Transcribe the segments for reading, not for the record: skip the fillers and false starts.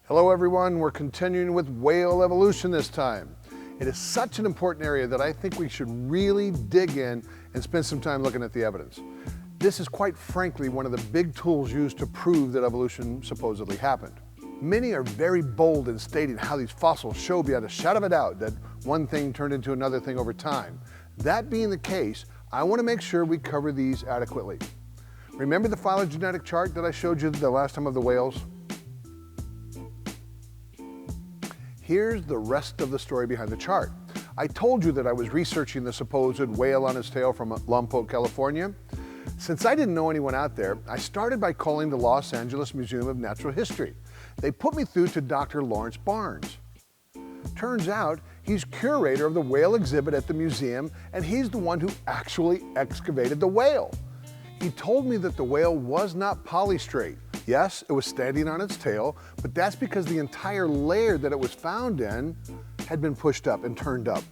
Hello everyone, we're continuing with whale evolution this time. It is such an important area that I think we should really dig in and spend some time looking at the evidence. This is quite frankly one of the big tools used to prove that evolution supposedly happened. Many are very bold in stating how these fossils show beyond a shadow of a doubt that one thing turned into another thing over time. That being the case, I want to make sure we cover these adequately. Remember the phylogenetic chart that I showed you the last time of the whales? Here's the rest of the story behind the chart. I told you that I was researching the supposed whale on its tail from Lompoc, California. Since I didn't know anyone out there, I started by calling the Los Angeles Museum of Natural History. They put me through to Dr. Lawrence Barnes. Turns out he's curator of the whale exhibit at the museum, and he's the one who actually excavated the whale. He told me that the whale was not polystrate. Yes, it was standing on its tail, but that's because the entire layer that it was found in had been pushed up and turned up.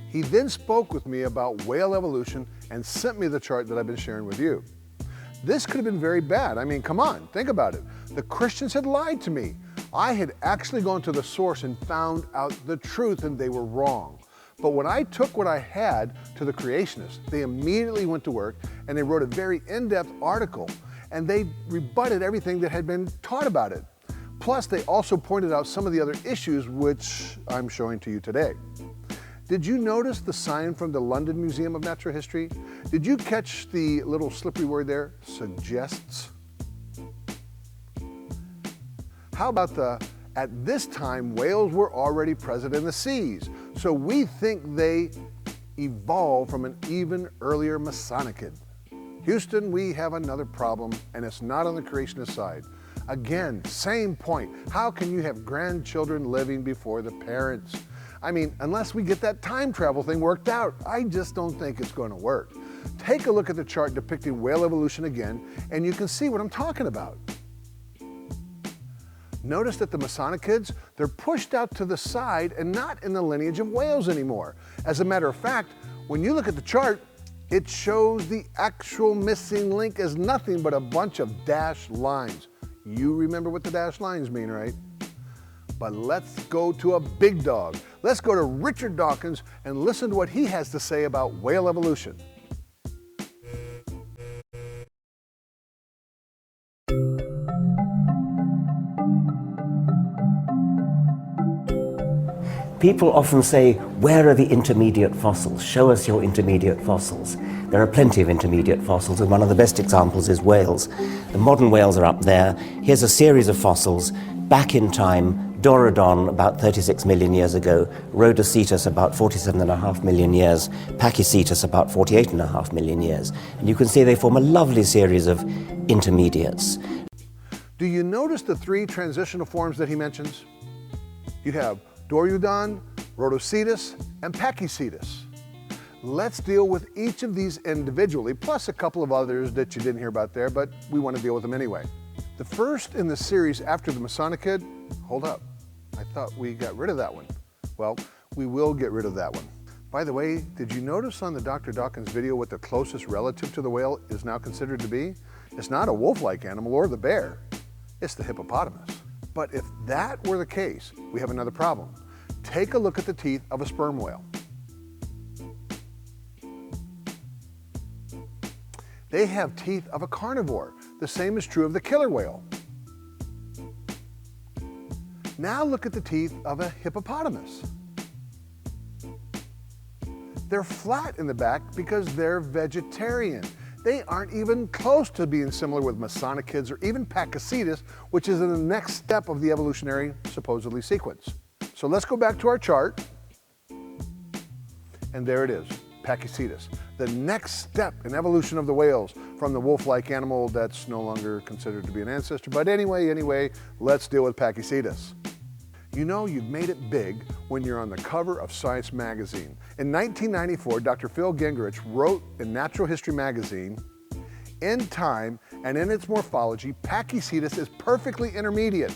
He then spoke with me about whale evolution and sent me the chart that I've been sharing with you. This could have been very bad. I mean, come on, think about it. The Christians had lied to me. I had actually gone to the source and found out the truth, and they were wrong. But when I took what I had to the creationists, they immediately went to work and they wrote a very in-depth article, and they rebutted everything that had been taught about it. Plus, they also pointed out some of the other issues which I'm showing to you today. Did you notice the sign from the London Museum of Natural History? Did you catch the little slippery word there, suggests? How about at this time, whales were already present in the seas, so we think they evolved from an even earlier Masonichid. Houston, we have another problem, and it's not on the creationist side. Again, same point. How can you have grandchildren living before the parents? I mean, unless we get that time travel thing worked out, I just don't think it's going to work. Take a look at the chart depicting whale evolution again, and you can see what I'm talking about. Notice that the Masonichids, they're pushed out to the side and not in the lineage of whales anymore. As a matter of fact, when you look at the chart, it shows the actual missing link as nothing but a bunch of dashed lines. You remember what the dashed lines mean, right? But let's go to a big dog. Let's go to Richard Dawkins and listen to what he has to say about whale evolution. People often say, where are the intermediate fossils? Show us your intermediate fossils. There are plenty of intermediate fossils, and one of the best examples is whales. The modern whales are up there. Here's a series of fossils back in time. Dorodon about 36 million years ago, Rhodocetus about 47.5 million years, Pakicetus about 48.5 million years. And you can see they form a lovely series of intermediates. Do you notice the three transitional forms that he mentions? You have Dorodon, Rhodocetus, and Pakicetus. Let's deal with each of these individually, plus a couple of others that you didn't hear about there, but we want to deal with them anyway. The first in the series after the Masonichid, hold up, I thought we got rid of that one. Well, we will get rid of that one. By the way, did you notice on the Dr. Dawkins video what the closest relative to the whale is now considered to be? It's not a wolf-like animal or the bear, it's the hippopotamus. But if that were the case, we have another problem. Take a look at the teeth of a sperm whale. They have teeth of a carnivore. The same is true of the killer whale. Now look at the teeth of a hippopotamus. They're flat in the back because they're vegetarian. They aren't even close to being similar with Masonichids or even Pakicetus, which is in the next step of the evolutionary, supposedly, sequence. So let's go back to our chart, and there it is, Pakicetus. The next step in evolution of the whales from the wolf-like animal that's no longer considered to be an ancestor. But anyway, let's deal with Pakicetus. You know you've made it big when you're on the cover of Science magazine. In 1994, Dr. Phil Gingrich wrote in Natural History magazine, in time and in its morphology, Pakicetus is perfectly intermediate,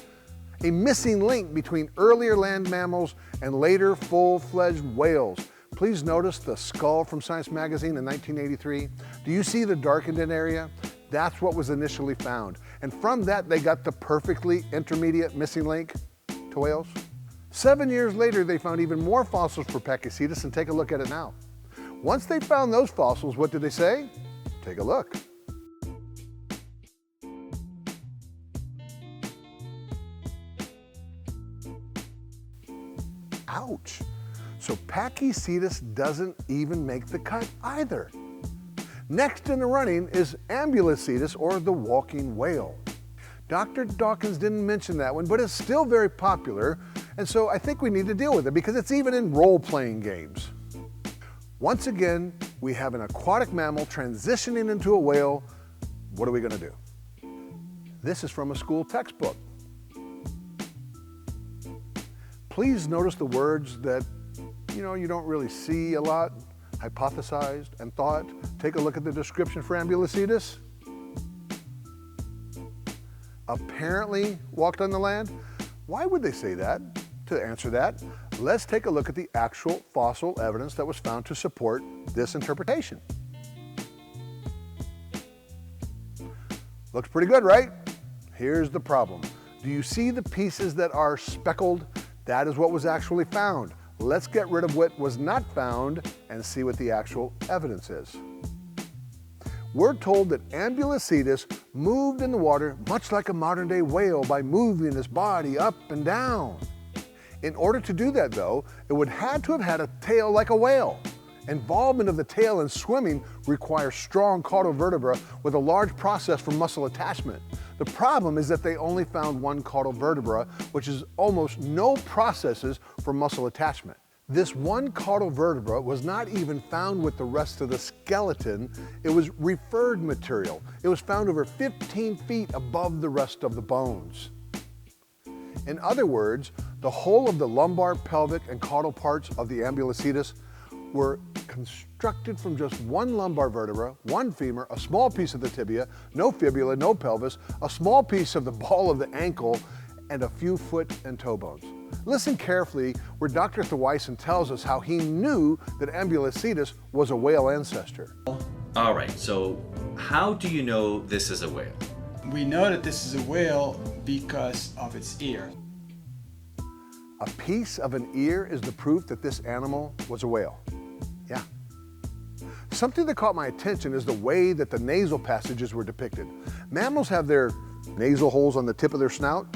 a missing link between earlier land mammals and later full-fledged whales. Please notice the skull from Science magazine in 1983. Do you see the darkened in area? That's what was initially found. And from that, they got the perfectly intermediate missing link to whales. 7 years later, they found even more fossils for Pakicetus, and take a look at it now. Once they found those fossils, what did they say? Take a look. Ouch. So Pakicetus doesn't even make the cut either. Next in the running is Ambulocetus, or the walking whale. Dr. Dawkins didn't mention that one, but it's still very popular, and so I think we need to deal with it because it's even in role-playing games. Once again, we have an aquatic mammal transitioning into a whale. What are we going to do? This is from a school textbook. Please notice the words that you don't really see a lot: hypothesized and thought. Take a look at the description for Ambulocetus. Apparently walked on the land. Why would they say that? To answer that, let's take a look at the actual fossil evidence that was found to support this interpretation. Looks pretty good, right? Here's the problem. Do you see the pieces that are speckled? That is what was actually found. Let's get rid of what was not found and see what the actual evidence is. We're told that Ambulocetus moved in the water much like a modern-day whale by moving his body up and down. In order to do that, though, it would have to have had a tail like a whale. Involvement of the tail in swimming requires strong caudal vertebra with a large process for muscle attachment. The problem is that they only found one caudal vertebra, which is almost no processes for muscle attachment. This one caudal vertebra was not even found with the rest of the skeleton. It was referred material. It was found over 15 feet above the rest of the bones. In other words, the whole of the lumbar, pelvic, and caudal parts of the Ambulocetus were constructed from just one lumbar vertebra, one femur, a small piece of the tibia, no fibula, no pelvis, a small piece of the ball of the ankle, and a few foot and toe bones. Listen carefully where Dr. Thwaissen tells us how he knew that Ambulocetus was a whale ancestor. All right, so how do you know this is a whale? We know that this is a whale because of its ear. A piece of an ear is the proof that this animal was a whale. Yeah. Something that caught my attention is the way that the nasal passages were depicted. Mammals have their nasal holes on the tip of their snout.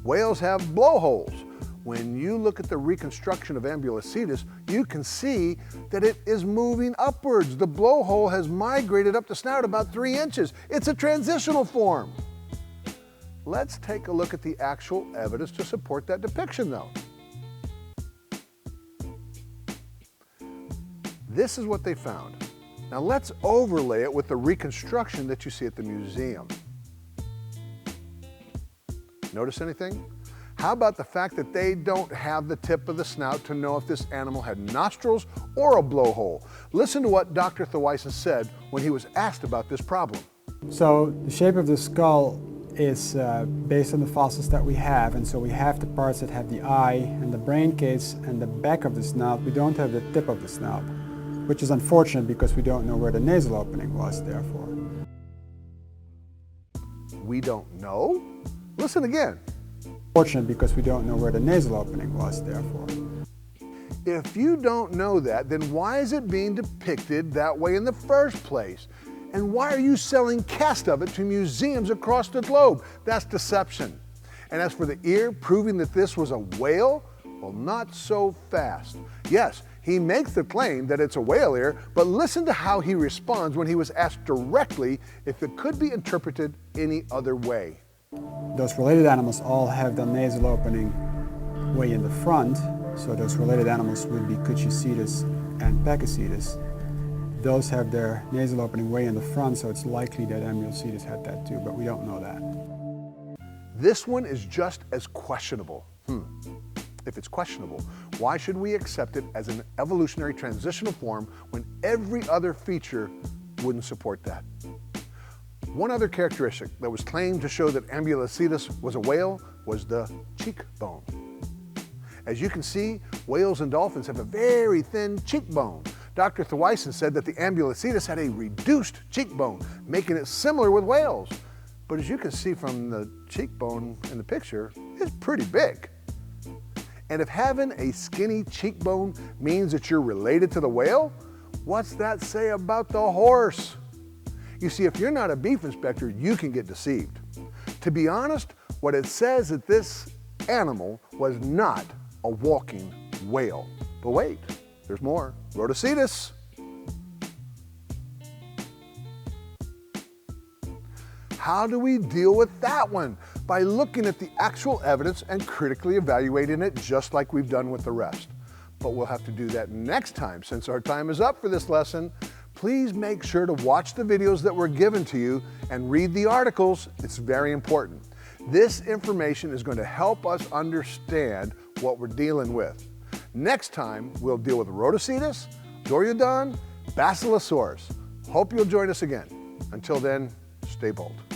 Whales have blowholes. When you look at the reconstruction of Ambulocetus, you can see that it is moving upwards. The blowhole has migrated up the snout about 3 inches. It's a transitional form. Let's take a look at the actual evidence to support that depiction, though. This is what they found. Now let's overlay it with the reconstruction that you see at the museum. Notice anything? How about the fact that they don't have the tip of the snout to know if this animal had nostrils or a blowhole? Listen to what Dr. Thwaissen said when he was asked about this problem. So the shape of the skull is based on the fossils that we have, and so we have the parts that have the eye and the brain case and the back of the snout. We don't have the tip of the snout, which is unfortunate because we don't know where the nasal opening was, therefore. We don't know? Listen again. Unfortunate because we don't know where the nasal opening was, therefore. If you don't know that, then why is it being depicted that way in the first place? And why are you selling casts of it to museums across the globe? That's deception. And as for the ear proving that this was a whale, well, not so fast. Yes, he makes the claim that it's a whale ear, but listen to how he responds when he was asked directly if it could be interpreted any other way. Those related animals all have the nasal opening way in the front, so those related animals would be Pakicetus and Pakicetus. Those have their nasal opening way in the front, so it's likely that Ambulocetus had that too, but we don't know that. This one is just as questionable. If it's questionable, why should we accept it as an evolutionary transitional form when every other feature wouldn't support that? One other characteristic that was claimed to show that Ambulocetus was a whale was the cheekbone. As you can see, whales and dolphins have a very thin cheekbone. Dr. Thewison said that the Ambulocetus had a reduced cheekbone, making it similar with whales. But as you can see from the cheekbone in the picture, it's pretty big. And if having a skinny cheekbone means that you're related to the whale, what's that say about the horse? You see, if you're not a beef inspector, you can get deceived. To be honest, what it says that this animal was not a walking whale. But wait, there's more. Rhodocetus. How do we deal with that one? By looking at the actual evidence and critically evaluating it just like we've done with the rest. But we'll have to do that next time. Since our time is up for this lesson, please make sure to watch the videos that were given to you and read the articles. It's very important. This information is going to help us understand what we're dealing with. Next time, we'll deal with Rhodocetus, Dorudon, Basilosaurus. Hope you'll join us again. Until then, stay bold.